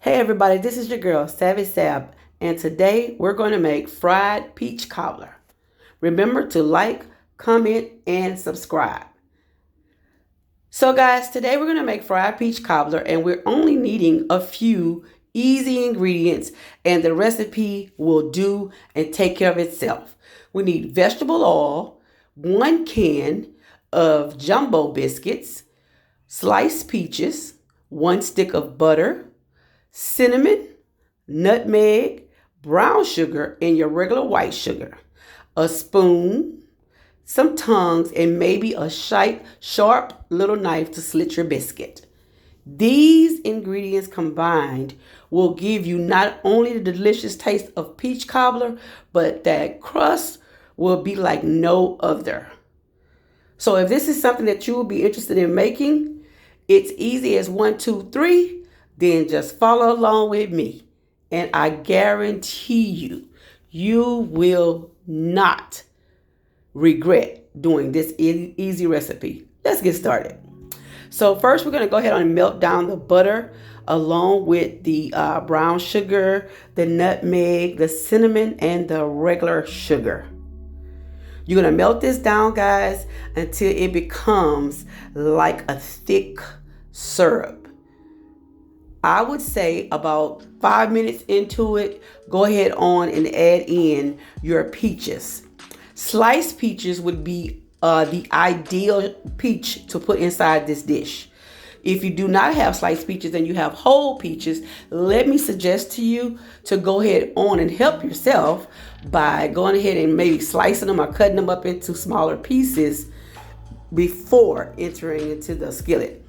Hey everybody, this is your girl, Savvy Sab, and today we're going to make fried peach cobbler. Remember to like, comment, and subscribe. So guys, today we're going to make fried peach cobbler and we're only needing a few easy ingredients and the recipe will do and take care of itself. We need vegetable oil, 1 can of jumbo biscuits, sliced peaches, 1 stick of butter, cinnamon, nutmeg, brown sugar, and your regular white sugar, a spoon, some tongs, and maybe a sharp little knife to slit your biscuit. These ingredients combined will give you not only the delicious taste of peach cobbler, but that crust will be like no other. So if this is something that you will be interested in making, it's easy as 1, 2, 3. Then just follow along with me. And I guarantee you, you will not regret doing this easy recipe. Let's get started. So first we're going to go ahead and melt down the butter along with the brown sugar, the nutmeg, the cinnamon, and the regular sugar. You're going to melt this down, guys, until it becomes like a thick syrup. I would say about 5 minutes into it, go ahead on and add in your peaches. Sliced peaches would be the ideal peach to put inside this dish. If you do not have sliced peaches and you have whole peaches, let me suggest to you to go ahead on and help yourself by going ahead and maybe slicing them or cutting them up into smaller pieces before entering into the skillet.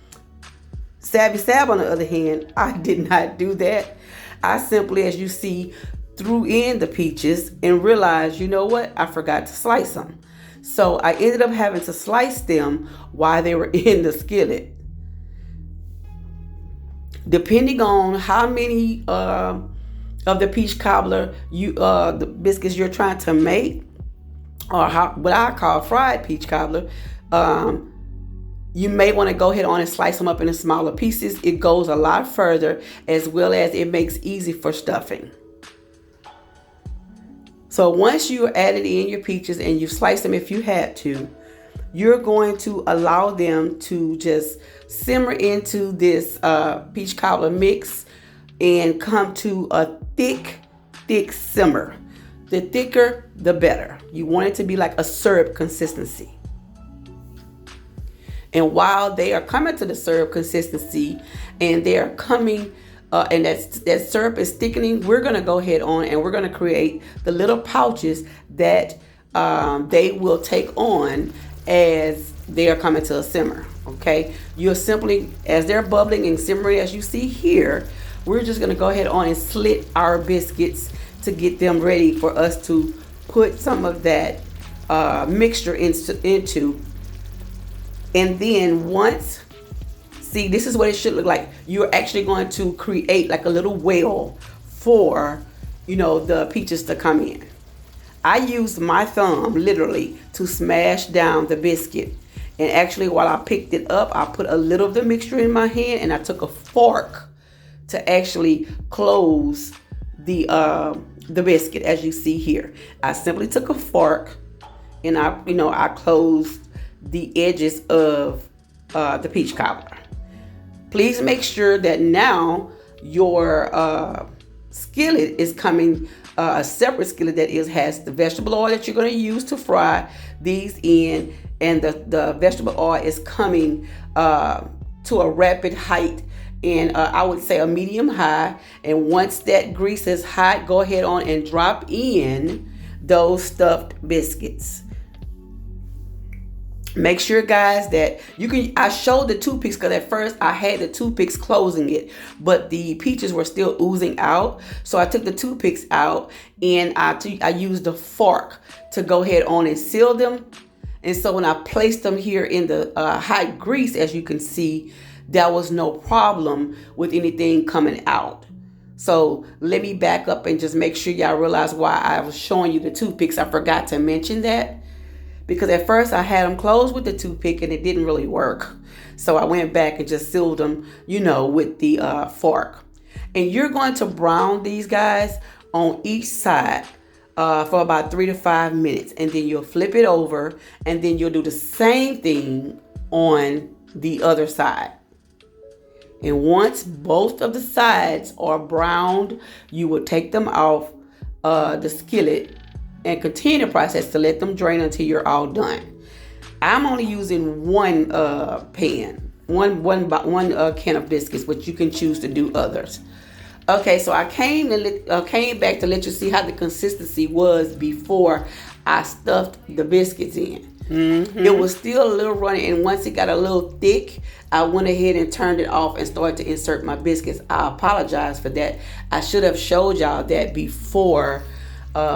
Savvy Sab, on the other hand, I did not do that. I simply, as you see, threw in the peaches and realized, you know what? I forgot to slice them. So I ended up having to slice them while they were in the skillet. Depending on how many of the peach cobbler the biscuits you're trying to make, or what I call fried peach cobbler, you may want to go ahead on and slice them up into smaller pieces. It goes a lot further, as well as it makes easy for stuffing. So once you added in your peaches and you slice them if you had to, you're going to allow them to just simmer into this peach cobbler mix and come to a thick simmer. The thicker, the better. You want it to be like a syrup consistency. And while they are coming to the syrup consistency and they are coming and that syrup is thickening, we're going to go ahead on and we're going to create the little pouches that they will take on as they are coming to a simmer. Okay, you're simply, as they're bubbling and simmering as you see here, we're just going to go ahead on and slit our biscuits to get them ready for us to put some of that mixture into. And then once, see, this is what it should look like. You're actually going to create like a little well for, the peaches to come in. I used my thumb literally to smash down the biscuit. And actually while I picked it up, I put a little of the mixture in my hand and I took a fork to actually close the biscuit, as you see here. I simply took a fork and I closed the edges of the peach cobbler. Please make sure that now your skillet is coming, a separate skillet that has the vegetable oil that you're going to use to fry these in, and the vegetable oil is coming to a rapid height, and I would say a medium high. And once that grease is hot, go ahead on and drop in those stuffed biscuits. Make sure, guys, that I showed the toothpicks because at first I had the toothpicks closing it, but the peaches were still oozing out. So I took the toothpicks out and I used the fork to go ahead on and seal them. And so when I placed them here in the hot grease, as you can see, there was no problem with anything coming out. So let me back up and just make sure y'all realize why I was showing you the toothpicks. I forgot to mention that, because at first I had them closed with the toothpick and it didn't really work. So I went back and just sealed them, with the fork. And you're going to brown these guys on each side for about 3 to 5 minutes. And then you'll flip it over, and then you'll do the same thing on the other side. And once both of the sides are browned, you will take them off the skillet and continue the process to let them drain until you're all done. I'm only using one pan, one can of biscuits, but you can choose to do others. Okay, so I came back to let you see how the consistency was before I stuffed the biscuits in. It was still a little runny, and once it got a little thick, I went ahead and turned it off and started to insert my biscuits. I apologize for that. I should have showed y'all that before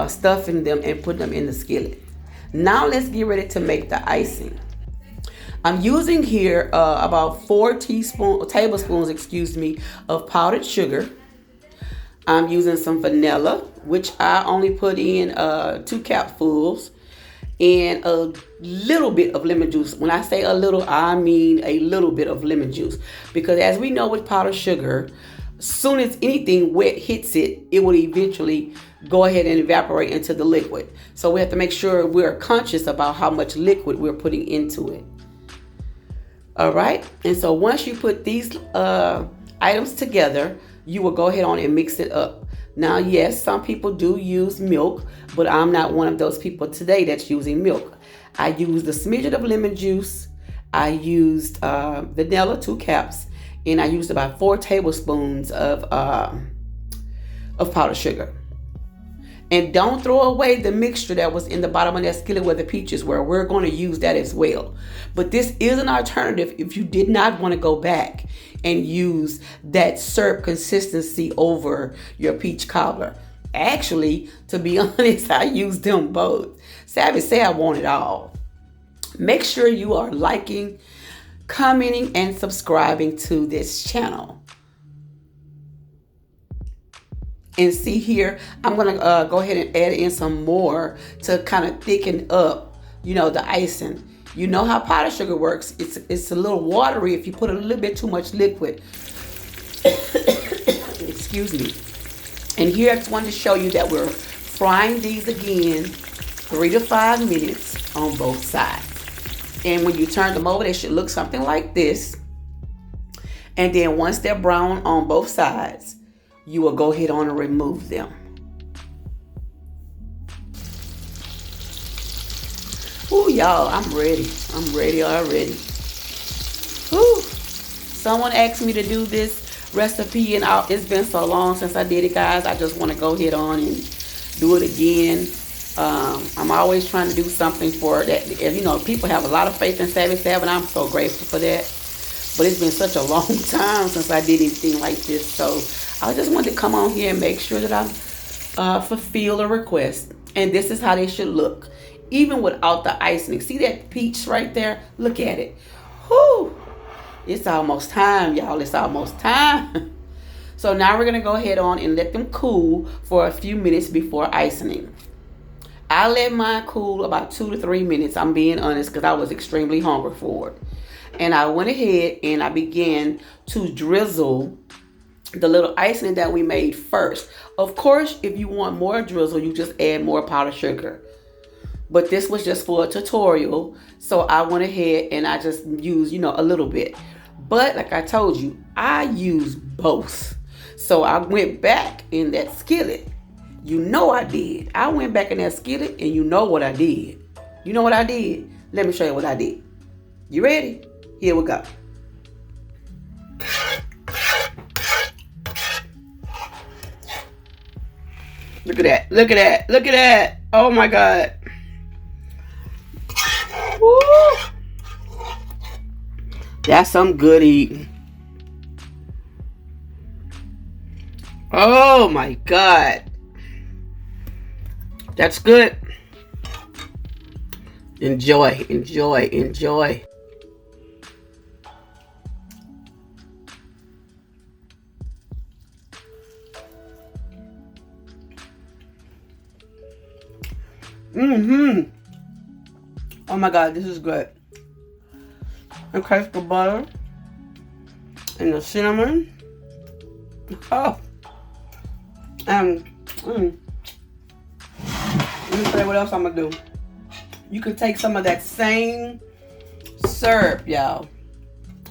stuffing them and putting them in the skillet. Now let's get ready to make the icing. I'm using here about 4 tablespoons of powdered sugar. I'm using some vanilla, which I only put in 2 capfuls, and a little bit of lemon juice. When I say a little, I mean a little bit of lemon juice, because as we know with powdered sugar, as soon as anything wet hits it, it will eventually go ahead and evaporate into the liquid. So we have to make sure we're conscious about how much liquid we're putting into it. All right, and so once you put these items together, you will go ahead on and mix it up. Now, yes, some people do use milk, but I'm not one of those people today that's using milk. I used a smidget of lemon juice. I used vanilla, 2 caps, and I used about 4 tablespoons of powdered sugar. And don't throw away the mixture that was in the bottom of that skillet where the peaches were. We're going to use that as well. But this is an alternative if you did not want to go back and use that syrup consistency over your peach cobbler. Actually, to be honest, I used them both. Savvy say I want it all. Make sure you are liking, commenting, and subscribing to this channel. And see here, I'm going to go ahead and add in some more to kind of thicken up, the icing. You know how powdered sugar works. It's a little watery if you put a little bit too much liquid. Excuse me. And here I just wanted to show you that we're frying these again 3 to 5 minutes on both sides. And when you turn them over, they should look something like this. And then once they're brown on both sides, you will go ahead on and remove them. Ooh, y'all, I'm ready. I'm ready already. Ooh. Someone asked me to do this recipe, and it's been so long since I did it, guys. I just want to go ahead on and do it again. I'm always trying to do something for that. People have a lot of faith in Savvy Sav, and I'm so grateful for that. But it's been such a long time since I did anything like this, so I just wanted to come on here and make sure that I fulfill a request. And this is how they should look, even without the icing. See that peach right there? Look at it. Whew. It's almost time, y'all. It's almost time. So now we're going to go ahead on and let them cool for a few minutes before icing. I let mine cool about 2 to 3 minutes. I'm being honest, because I was extremely hungry for it. And I went ahead and I began to drizzle the little icing that we made first. Of course, if you want more drizzle, you just add more powdered sugar. But this was just for a tutorial, so I went ahead and I just used, a little bit. But like I told you, I used both. So I went back in that skillet. I did. I went back in that skillet, and you know what I did. You know what I did? Let me show you what I did. You ready? Here we go. Look at that. Look at that. Look at that. Oh my God. Woo. That's some good eating. Oh my God. That's good. Enjoy, enjoy, enjoy. Oh my God, this is good. Okay, the butter and the cinnamon. Oh, um, mm. Let me tell you what else I'm gonna do. You could take some of that same syrup, y'all.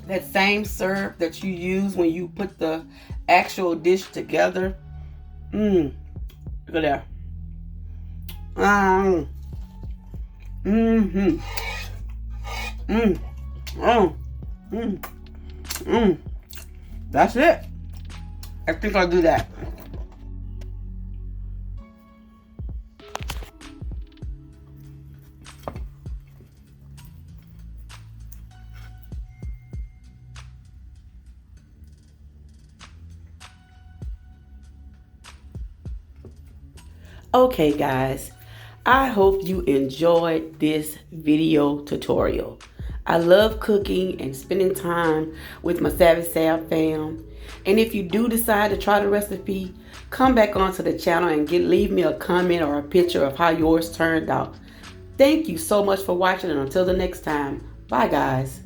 That same syrup that you use when you put the actual dish together. Look at that. Mm-hmm. Oh. That's it. I think I'll do that. Okay, guys, I hope you enjoyed this video tutorial. I love cooking and spending time with my Savvy Sab fam. And if you do decide to try the recipe, come back onto the channel and leave me a comment or a picture of how yours turned out. Thank you so much for watching, and until the next time, bye guys.